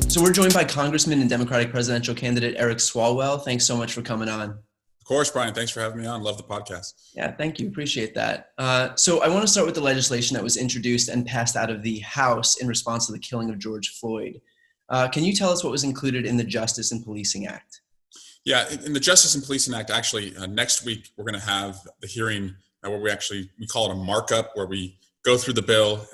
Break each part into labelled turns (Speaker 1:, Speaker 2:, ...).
Speaker 1: So we're joined by Congressman and Democratic presidential candidate Eric Swalwell. Thanks so much for coming on.
Speaker 2: Of course, Brian. Thanks for having me on. Love the podcast.
Speaker 1: Yeah, thank you. Appreciate that. So I want to start with the legislation that was introduced and passed out of the House in response to the killing of George Floyd. Can you tell us what was included in the Justice and Policing Act?
Speaker 2: Yeah, in the Justice and Policing Act, actually, next week we're going to have the hearing where we call it a markup, where we go through the bill,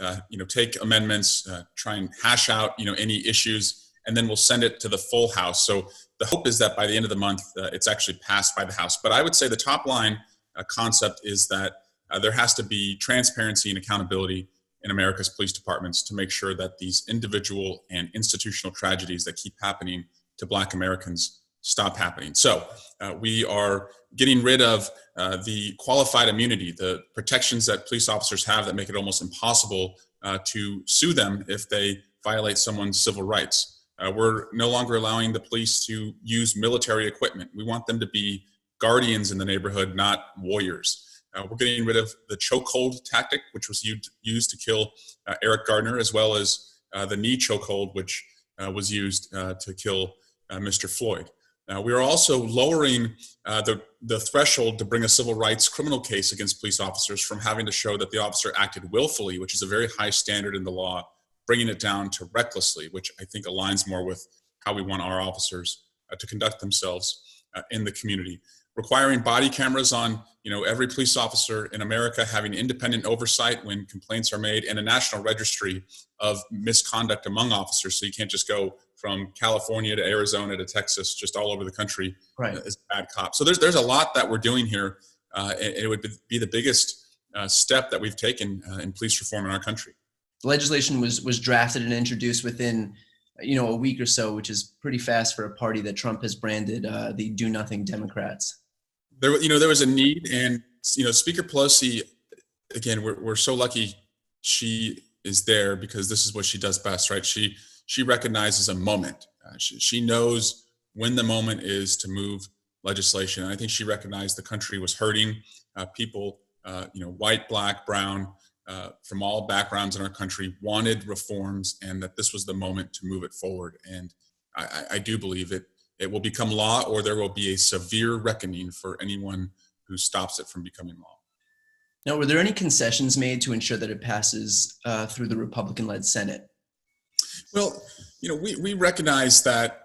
Speaker 2: take amendments, try and hash out, any issues, and then we'll send it to the full House. So the hope is that by the end of the month, it's actually passed by the House. But I would say the top line concept is that there has to be transparency and accountability in America's police departments to make sure that these individual and institutional tragedies that keep happening to Black Americans stop happening. So we are getting rid of the qualified immunity, the protections that police officers have that make it almost impossible to sue them if they violate someone's civil rights. We're no longer allowing the police to use military equipment. We want them to be guardians in the neighborhood, not warriors. We're getting rid of the chokehold tactic, which was used to kill Eric Gardner, as well as the knee chokehold, which was used to kill Mr. Floyd. We are also lowering the threshold to bring a civil rights criminal case against police officers from having to show that the officer acted willfully, which is a very high standard in the law, bringing it down to recklessly, which I think aligns more with how we want our officers to conduct themselves in the community. Requiring body cameras on every police officer in America, having independent oversight when complaints are made, and a national registry of misconduct among officers, so you can't just go from California to Arizona to Texas, just all over the country as a bad cop. So there's a lot that we're doing here, and it would be the biggest step that we've taken in police reform in our country.
Speaker 1: The legislation was drafted and introduced within a week or so, which is pretty fast for a party that Trump has branded the do-nothing Democrats.
Speaker 2: There was a need, and Speaker Pelosi, again, we're so lucky she is there, because this is what she does best, right? She recognizes a moment. She knows when the moment is to move legislation. And I think she recognized the country was hurting. People, white, Black, brown, from all backgrounds in our country wanted reforms, and that this was the moment to move it forward. And I do believe it will become law, or there will be a severe reckoning for anyone who stops it from becoming law.
Speaker 1: Now, were there any concessions made to ensure that it passes through the Republican-led Senate?
Speaker 2: Well, we recognize that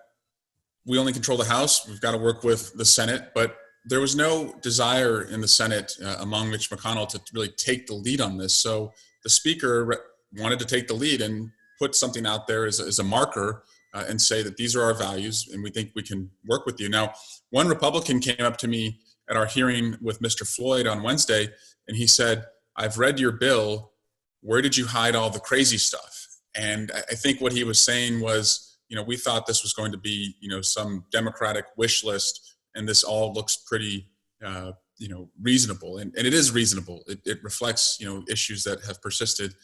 Speaker 2: we only control the House. We've got to work with the Senate, but there was no desire in the Senate among Mitch McConnell to really take the lead on this. So the Speaker wanted to take the lead and put something out there as a marker and say that these are our values and we think we can work with you. Now, one Republican came up to me at our hearing with Mr. Floyd on Wednesday, and he said, "I've read your bill. Where did you hide all the crazy stuff?" And I think what he was saying was, we thought this was going to be, some Democratic wish list, and this all looks pretty, reasonable. And it is reasonable. It reflects, issues that have persisted.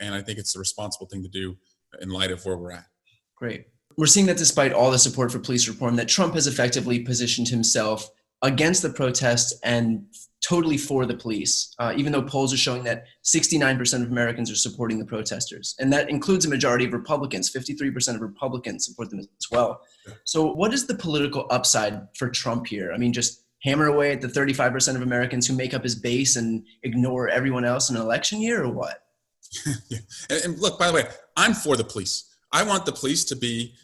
Speaker 2: And I think it's the responsible thing to do in light of where we're at.
Speaker 1: Great. We're seeing that despite all the support for police reform, that Trump has effectively positioned himself against the protests and totally for the police, even though polls are showing that 69% of Americans are supporting the protesters. And that includes a majority of Republicans. 53% of Republicans support them as well. So what is the political upside for Trump here? I mean, just hammer away at the 35% of Americans who make up his base and ignore everyone else in an election year, or what?
Speaker 2: Yeah. And look, by the way, I'm for the police. I want the police to be,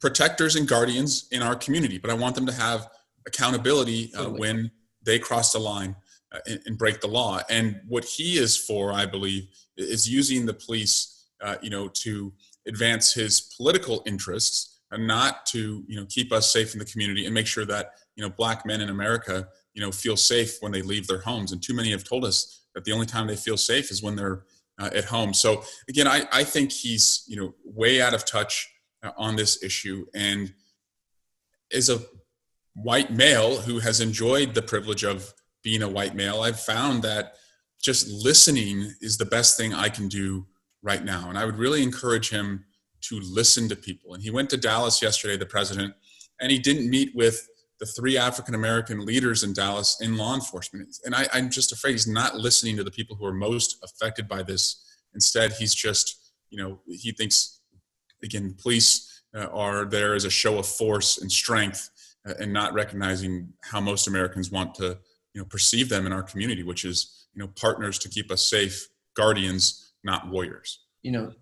Speaker 2: protectors and guardians in our community, but I want them to have accountability when they cross the line and break the law. And what he is for, I believe, is using the police, to advance his political interests and not to, keep us safe in the community and make sure that, Black men in America, feel safe when they leave their homes. And too many have told us that the only time they feel safe is when they're at home. So again, I think he's, way out of touch on this issue. And as a white male who has enjoyed the privilege of being a white male, I've found that just listening is the best thing I can do right now. And I would really encourage him to listen to people. And he went to Dallas yesterday, the president, and he didn't meet with the 3 African-American leaders in Dallas in law enforcement. And I'm just afraid he's not listening to the people who are most affected by this. Instead, he's just, he thinks, again, police are there as a show of force and strength, and not recognizing how most Americans want to, perceive them in our community, which is, partners to keep us safe, guardians, not warriors.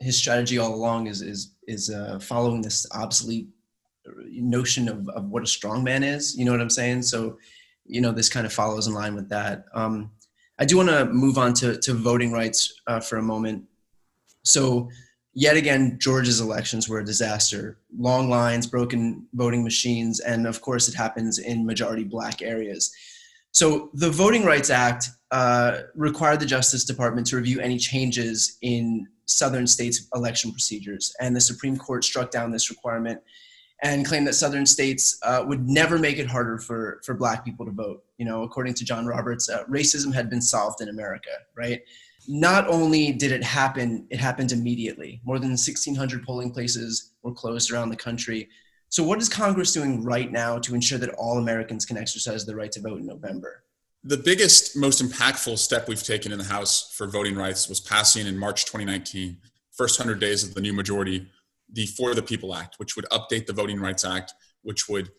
Speaker 1: His strategy all along is following this obsolete notion of what a strong man is. You know what I'm saying? So, this kind of follows in line with that. I do want to move on to voting rights for a moment. So, yet again, Georgia's elections were a disaster. Long lines, broken voting machines, and of course, it happens in majority Black areas. So the Voting Rights Act required the Justice Department to review any changes in Southern states' election procedures. And the Supreme Court struck down this requirement and claimed that Southern states would never make it harder for Black people to vote. According to John Roberts, racism had been solved in America, right? Not only did it happened immediately. More than 1,600 polling places were closed around the country. So what is Congress doing right now to ensure that all Americans can exercise the right to vote in November?
Speaker 2: The biggest, most impactful step we've taken in the House for voting rights was passing in March 2019, first 100 days of the new majority, the For the People Act, which would update the Voting Rights Act, which would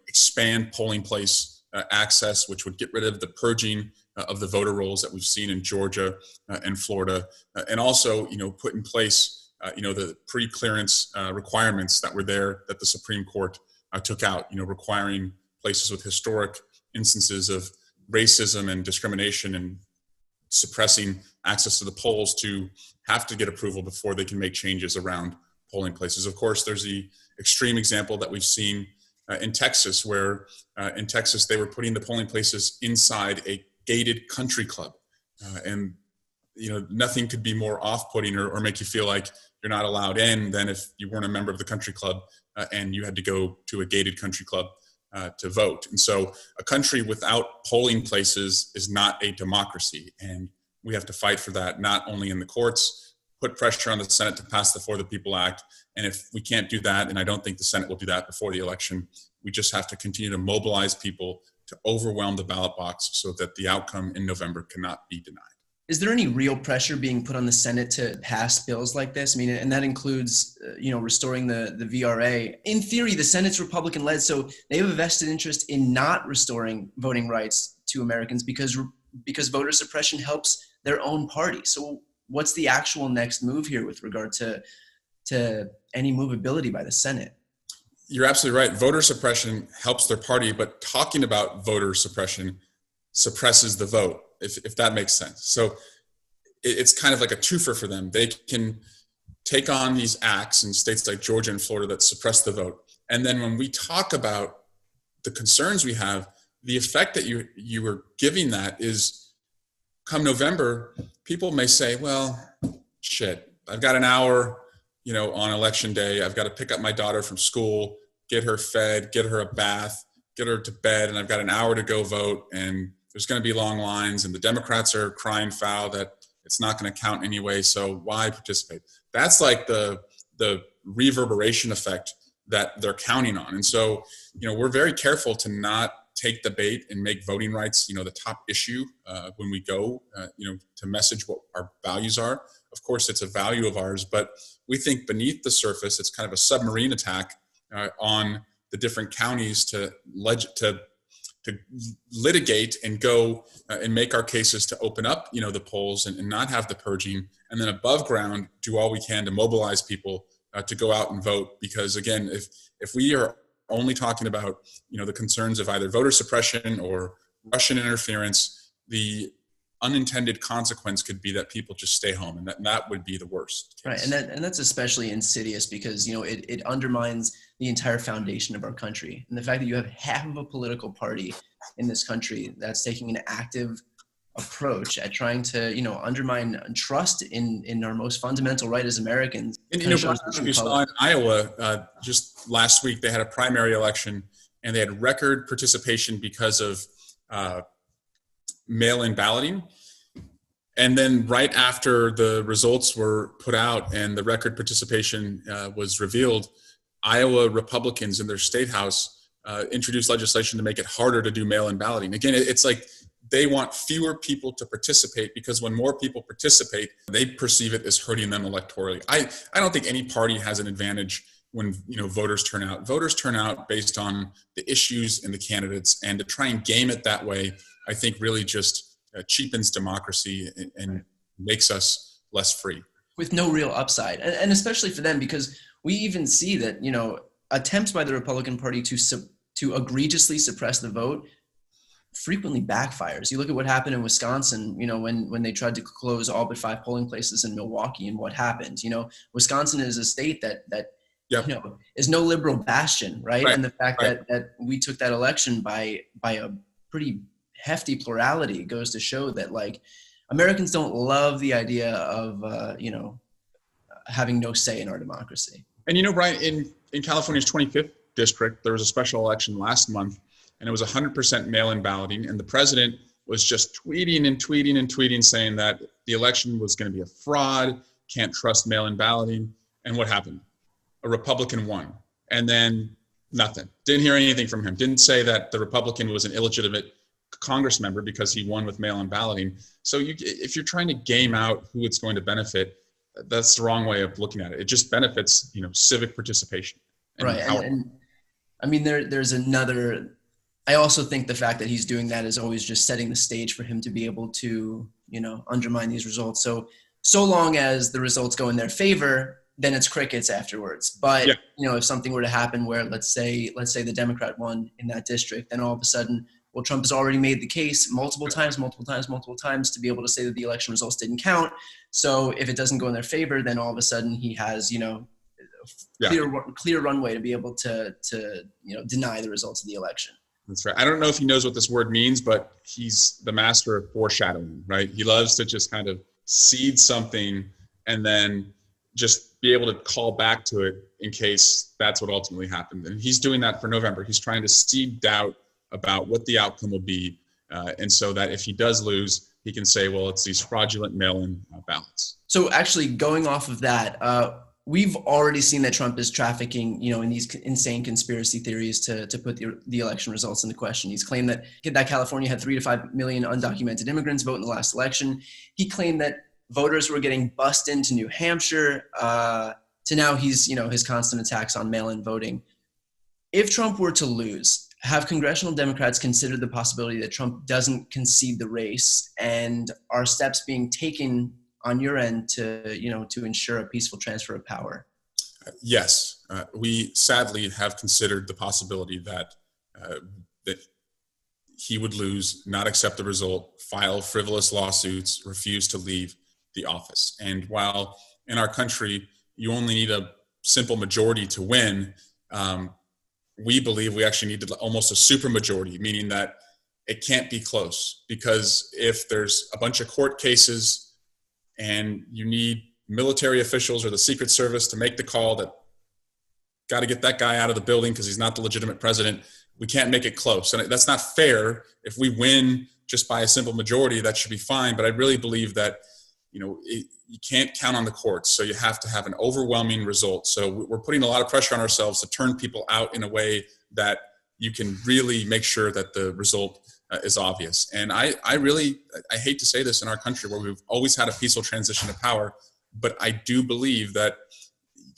Speaker 2: expand polling place access, which would get rid of the purging of the voter rolls that we've seen in Georgia and Florida, and also put in place the pre-clearance requirements that were there that the Supreme Court took out, requiring places with historic instances of racism and discrimination and suppressing access to the polls to have to get approval before they can make changes around polling places. Of course, there's the extreme example that we've seen in Texas, where in Texas they were putting the polling places inside a gated country club. And nothing could be more off-putting or make you feel like you're not allowed in than if you weren't a member of the country club and you had to go to a gated country club to vote. And so a country without polling places is not a democracy. And we have to fight for that, not only in the courts, put pressure on the Senate to pass the For the People Act. And if we can't do that, and I don't think the Senate will do that before the election, we just have to continue to mobilize people to overwhelm the ballot box so that the outcome in November cannot be denied.
Speaker 1: Is there any real pressure being put on the Senate to pass bills like this? I mean, and that includes, restoring the VRA. In theory, the Senate's Republican-led, so they have a vested interest in not restoring voting rights to Americans because voter suppression helps their own party. So what's the actual next move here with regard to any movability by the Senate?
Speaker 2: You're absolutely right. Voter suppression helps their party, but talking about voter suppression suppresses the vote, if that makes sense. So it's kind of like a twofer for them. They can take on these acts in states like Georgia and Florida that suppress the vote. And then when we talk about the concerns we have, the effect that you were giving that is, come November, people may say, well, shit, I've got an hour, on election day. I've got to pick up my daughter from school, get her fed, get her a bath, get her to bed, and I've got an hour to go vote, and there's going to be long lines, and the Democrats are crying foul that it's not going to count anyway, so why participate? That's like the reverberation effect that they're counting on. And so, we're very careful to not take the bait and make voting rights, the top issue when we go, to message what our values are. Of course, it's a value of ours, but we think beneath the surface, it's kind of a submarine attack on the different counties to litigate and go and make our cases to open up, the polls and not have the purging, and then above ground do all we can to mobilize people to go out and vote. Because again, if we are only talking about, the concerns of either voter suppression or Russian interference, the unintended consequence could be that people just stay home, and that would be the worst case.
Speaker 1: Right, and that's especially insidious because it undermines the entire foundation of our country, and the fact that you have half of a political party in this country that's taking an active approach at trying to undermine trust in our most fundamental right as Americans.
Speaker 2: And you saw in Iowa just last week, they had a primary election and they had record participation because of mail-in balloting. And then right after the results were put out and the record participation was revealed, Iowa Republicans in their state house introduced legislation to make it harder to do mail-in balloting. Again, it's like they want fewer people to participate, because when more people participate, they perceive it as hurting them electorally. I don't think any party has an advantage when voters turn out. Voters turn out based on the issues and the candidates, and to try and game it that way, I think really just cheapens democracy and makes us less free.
Speaker 1: With no real upside, and especially for them, because we even see that attempts by the Republican Party to egregiously suppress the vote frequently backfires. You look at what happened in Wisconsin, when they tried to close all but 5 polling places in Milwaukee, and what happened. Wisconsin is a state that
Speaker 2: Yep.
Speaker 1: is no liberal bastion, right? And the fact
Speaker 2: Right.
Speaker 1: that we took that election by a pretty hefty plurality goes to show that Americans don't love the idea of having no say in our democracy.
Speaker 2: And Brian, in California's 25th district, there was a special election last month, and it was 100% mail-in balloting, and the president was just tweeting and tweeting and tweeting saying that the election was going to be a fraud, can't trust mail-in balloting. And what happened? A Republican won, and then nothing. Didn't hear anything from him. Didn't say that the Republican was an illegitimate Congress member because he won with mail-in balloting. So if you're trying to game out who it's going to benefit, that's the wrong way of looking at it. It just benefits, civic participation.
Speaker 1: Right. And I mean, there's another, I also think the fact that he's doing that is always just setting the stage for him to be able to, undermine these results. So long as the results go in their favor, then it's crickets afterwards. But, if something were to happen where let's say the Democrat won in that district, then all of a sudden, well, Trump has already made the case multiple times to be able to say that the election results didn't count. So if it doesn't go in their favor, then all of a sudden he has, clear runway to be able to deny the results of the election.
Speaker 2: That's right. I don't know if he knows what this word means, but he's the master of foreshadowing, right? He loves to just kind of seed something and then just be able to call back to it in case that's what ultimately happened. And he's doing that for November. He's trying to seed doubt about what the outcome will be. And so that if he does lose, he can say, well, it's these fraudulent mail-in ballots.
Speaker 1: So actually going off of that, we've already seen that Trump is trafficking, in these insane conspiracy theories to put the election results into question. He's claimed that California had 3 to 5 million undocumented immigrants vote in the last election. He claimed that voters were getting bussed into New Hampshire, to now his constant attacks on mail-in voting. If Trump were to lose, have congressional Democrats considered the possibility that Trump doesn't concede the race, and are steps being taken on your end to ensure a peaceful transfer of power?
Speaker 2: Yes, we sadly have considered the possibility that he would lose, not accept the result, file frivolous lawsuits, refuse to leave the office. And while in our country you only need a simple majority to win, we believe we actually need almost a super majority, meaning that it can't be close. Because if there's a bunch of court cases and you need military officials or the Secret Service to make the call that got to get that guy out of the building because he's not the legitimate president, we can't make it close. And that's not fair. If we win just by a simple majority, that should be fine. But I really believe that you can't count on the courts, so you have to have an overwhelming result. So we're putting a lot of pressure on ourselves to turn people out in a way that you can really make sure that the result is obvious. And I hate to say this in our country where we've always had a peaceful transition to power, but I do believe that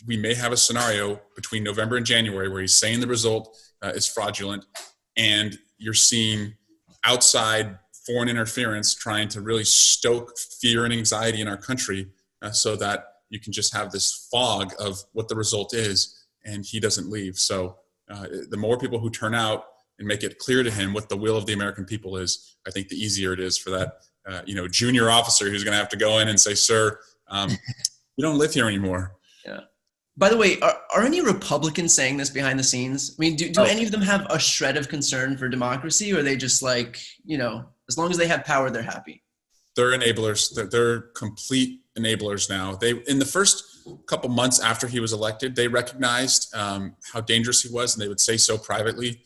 Speaker 2: we may have a scenario between November and January where he's saying the result is fraudulent, and you're seeing outside foreign interference trying to really stoke fear and anxiety in our country, so that you can just have this fog of what the result is and he doesn't leave. So the more people who turn out and make it clear to him what the will of the American people is, I think the easier it is for that junior officer who's going to have to go in and say, sir, you don't live here anymore.
Speaker 1: Yeah. By the way, are any Republicans saying this behind the scenes? I mean, do any of them have a shred of concern for democracy, or are they just as long as they have power, they're happy?
Speaker 2: They're enablers. They're complete enablers now. In the first couple months after he was elected, they recognized how dangerous he was, and they would say so privately.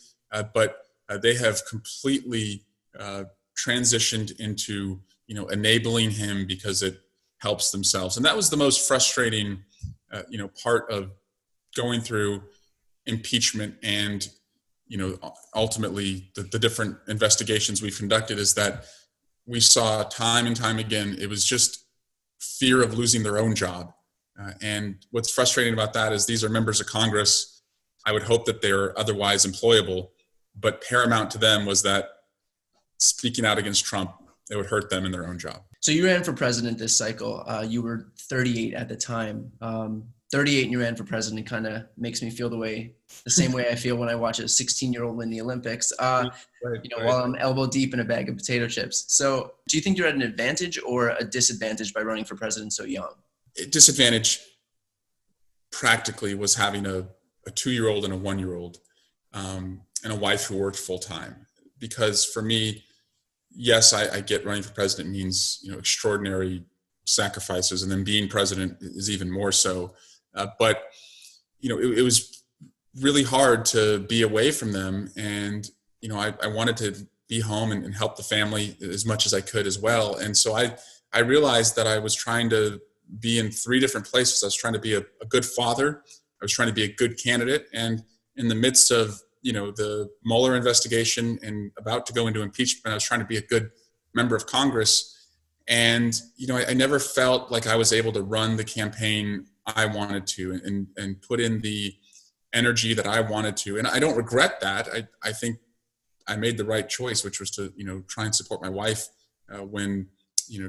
Speaker 2: But they have completely transitioned into enabling him because it helps themselves. And that was the most frustrating part of going through impeachment and ultimately the different investigations we've conducted, is that we saw time and time again, it was just fear of losing their own job. And what's frustrating about that is these are members of Congress. I would hope that they're otherwise employable, but paramount to them was that speaking out against Trump, it would hurt them in their own job.
Speaker 1: So you ran for president this cycle. You were 38 at the time. 38 and you ran for president kind of makes me feel the same way I feel when I watch a 16-year-old win the Olympics, while I'm elbow deep in a bag of potato chips. So do you think you're at an advantage or a disadvantage by running for president so young?
Speaker 2: Disadvantage practically was having a 2-year-old and a 1-year-old, and a wife who worked full time. Because for me, yes, I get running for president means, extraordinary sacrifices, and then being president is even more so. But it was really hard to be away from them, and I wanted to be home and help the family as much as I could as well. And so I realized that I was trying to be in 3 different places. I was trying to be a good father. I was trying to be a good candidate, and in the midst of the Mueller investigation and about to go into impeachment, I was trying to be a good member of Congress. And, I never felt like I was able to run the campaign I wanted to and put in the energy that I wanted to. And I don't regret that. I think I made the right choice, which was to, try and support my wife when,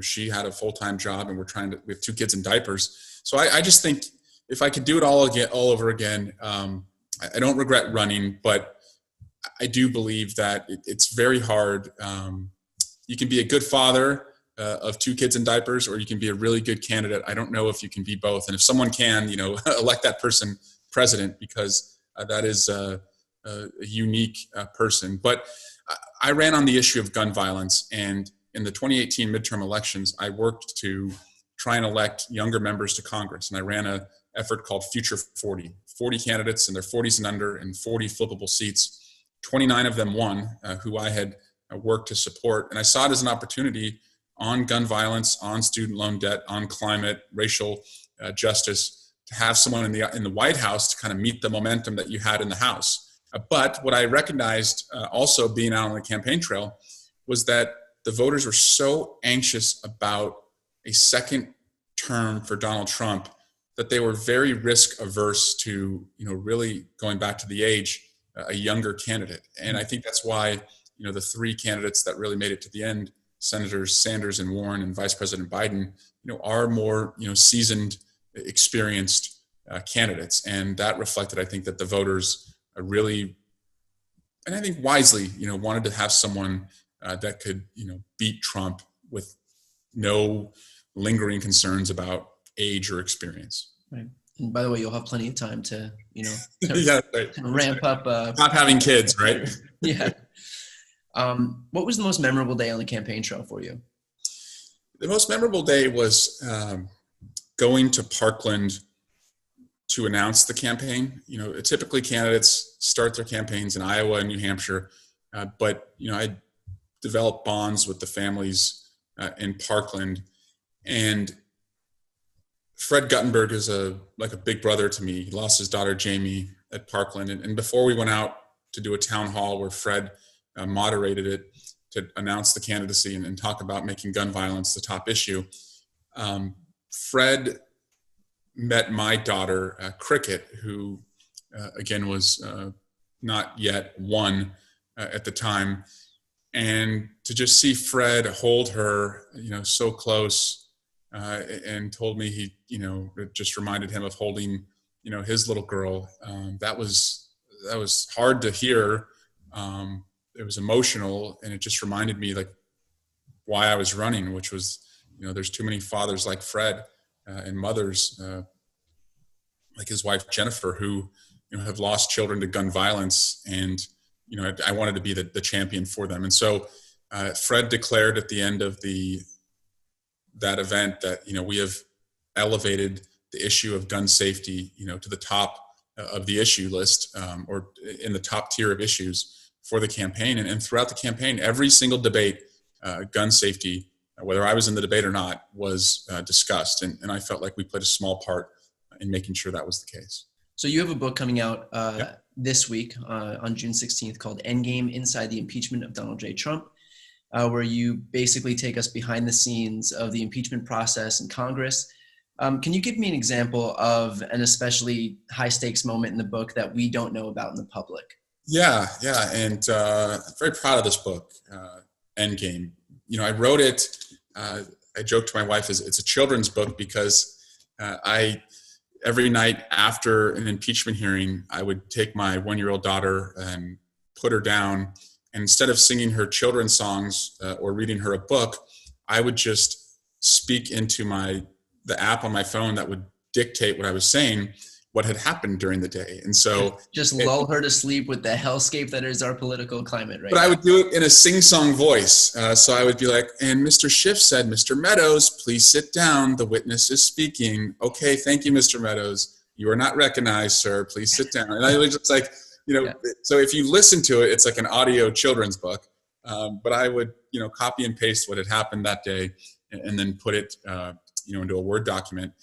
Speaker 2: she had a full-time job and we have 2 kids in diapers. So I just think if I could do it all over again, I don't regret running, but I do believe that it's very hard. You can be a good father of 2 kids in diapers, or you can be a really good candidate. I don't know if you can be both. And if someone can, elect that person president, because that is a unique person. But I ran on the issue of gun violence, and in the 2018 midterm elections, I worked to try and elect younger members to Congress. And I ran an effort called Future 40 candidates in their 40s and under, and 40 flippable seats. 29 of them won, who I had worked to support. And I saw it as an opportunity on gun violence, on student loan debt, on climate, racial justice, to have someone in the White House to kind of meet the momentum that you had in the House. But what I recognized also being out on the campaign trail was that the voters were so anxious about a second term for Donald Trump that they were very risk averse to, really going back to the age, a younger candidate. And I think that's why, the 3 candidates that really made it to the end, Senators Sanders and Warren and Vice President Biden, are more, seasoned, experienced candidates. And that reflected, I think, that the voters really, and I think wisely, wanted to have someone that could, beat Trump with no lingering concerns about age or experience.
Speaker 1: Right. And by the way, you'll have plenty of time to,
Speaker 2: Yeah, right.
Speaker 1: ramp up.
Speaker 2: Not having kids, right?
Speaker 1: Yeah. What was the most memorable day on the campaign trail for you?
Speaker 2: The most memorable day was going to Parkland to announce the campaign. Typically candidates start their campaigns in Iowa and New Hampshire, but I developed bonds with the families in Parkland, and Fred Guttenberg is like a big brother to me. He lost his daughter Jamie at Parkland, and before we went out to do a town hall where Fred moderated it to announce the candidacy and talk about making gun violence the top issue, Fred met my daughter Cricket, who again was not yet 1 at the time. And to just see Fred hold her, so close, and told me he, it just reminded him of holding, his little girl. That was hard to hear. It was emotional, and it just reminded me like why I was running, which was, there's too many fathers like Fred and mothers like his wife Jennifer who, have lost children to gun violence, and I wanted to be the champion for them. And so Fred declared at the end of that event that, we have elevated the issue of gun safety, to the top of the issue list, or in the top tier of issues for the campaign. And throughout the campaign, every single debate, gun safety, whether I was in the debate or not, was discussed. And I felt like we played a small part in making sure that was the case.
Speaker 1: So you have a book coming out this week on June 16th called Endgame: Inside the Impeachment of Donald J. Trump. where you basically take us behind the scenes of the impeachment process in Congress. Can you give me an example of an especially high stakes moment in the book that we don't know about in the public?
Speaker 2: Yeah, and I'm very proud of this book, Endgame. I wrote it. I joked to my wife, it's a children's book because every night after an impeachment hearing, I would take my 1-year-old daughter and put her down, and instead of singing her children's songs or reading her a book, I would just speak into the app on my phone that would dictate what I was saying, what had happened during the day. And so
Speaker 1: just lull her to sleep with the hellscape that is our political climate right now.
Speaker 2: But I would do it in a sing-song voice. So I would be like, and Mr. Schiff said, Mr. Meadows, please sit down. The witness is speaking. Okay, thank you, Mr. Meadows. You are not recognized, sir. Please sit down. And I was just like, So if you listen to it, it's like an audio children's book. But I would, copy and paste what had happened that day and then put it, into a Word document.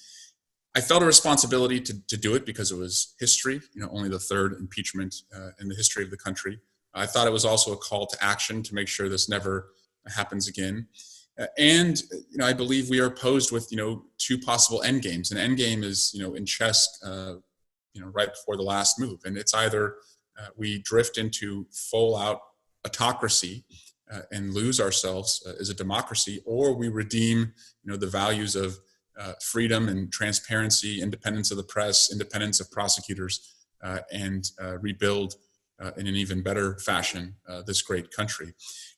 Speaker 2: I felt a responsibility to do it because it was history, only the third impeachment in the history of the country. I thought it was also a call to action to make sure this never happens again. And I believe we are posed with, two possible end games. An end game is, in chess, right before the last move. And it's either we drift into full out autocracy and lose ourselves as a democracy, or we redeem, the values of freedom and transparency, independence of the press, independence of prosecutors, and rebuild in an even better fashion this great country.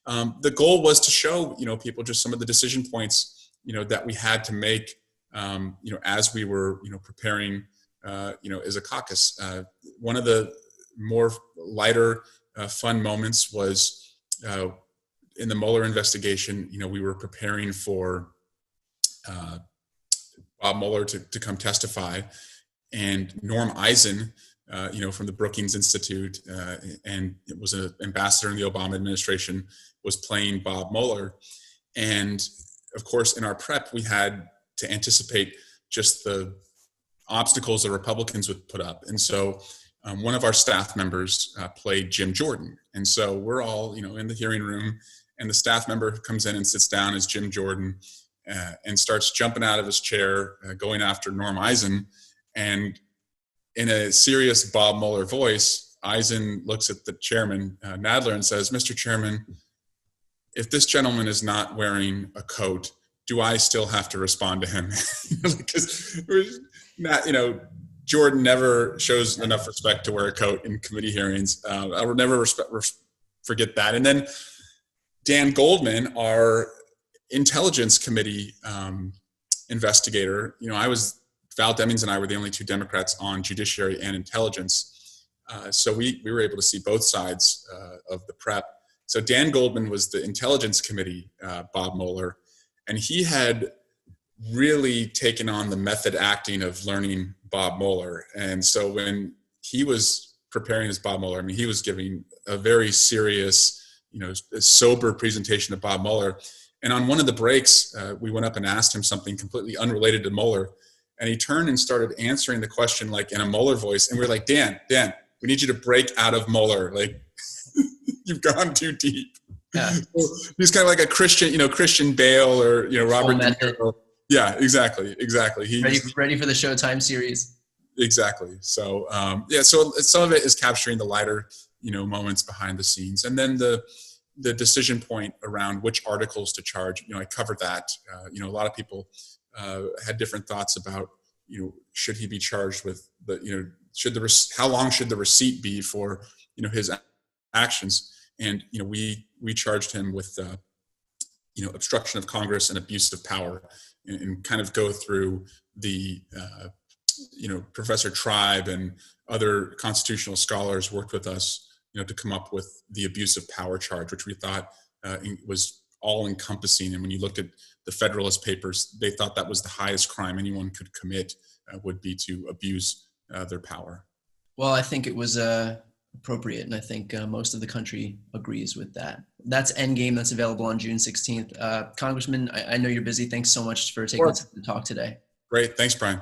Speaker 2: The goal was to show people just some of the decision points that we had to make as we were preparing as a caucus. One of the more lighter fun moments was in the Mueller investigation. We were preparing for Bob Mueller to come testify, and Norm Eisen, from the Brookings Institute, and it was an ambassador in the Obama administration, was playing Bob Mueller. And of course, in our prep, we had to anticipate just the obstacles the Republicans would put up. And so one of our staff members played Jim Jordan. And so we're all, in the hearing room, and the staff member comes in and sits down as Jim Jordan, and starts jumping out of his chair, going after Norm Eisen. And in a serious Bob Mueller voice, Eisen looks at the chairman, Nadler, and says, "Mr. Chairman, if this gentleman is not wearing a coat, do I still have to respond to him?" Because Jordan never shows enough respect to wear a coat in committee hearings. I will never forget that. And then Dan Goldman, our Intelligence Committee investigator, Val Demings and I were the only two Democrats on Judiciary and Intelligence. So we were able to see both sides of the prep. So Dan Goldman was the Intelligence Committee, Bob Mueller, and he had really taken on the method acting of learning Bob Mueller. And so when he was preparing as Bob Mueller, he was giving a very serious, sober presentation of Bob Mueller. And on one of the breaks, we went up and asked him something completely unrelated to Mueller. And he turned and started answering the question like in a Mueller voice. And we were like, Dan, we need you to break out of Mueller. Like, you've gone too deep. Yeah. So he's kind of like a Christian, Christian Bale or, Robert De Niro. Yeah, exactly. He's
Speaker 1: ready for the Showtime series.
Speaker 2: Exactly. So, so some of it is capturing the lighter, moments behind the scenes. And then the decision point around which articles to charge, I covered that. A lot of people had different thoughts about, should he be charged with how long should the receipt be for, his actions? And, we charged him with, obstruction of Congress and abuse of power, and kind of go through the, Professor Tribe and other constitutional scholars worked with us, to come up with the abuse of power charge, which we thought was all encompassing. And when you looked at the Federalist Papers, they thought that was the highest crime anyone could commit, would be to abuse their power.
Speaker 1: Well, I think it was appropriate, and I think most of the country agrees with that. That's Endgame. That's available on June 16th. Congressman, I know you're busy. Thanks so much for taking the time to talk today.
Speaker 2: Great. Thanks, Brian.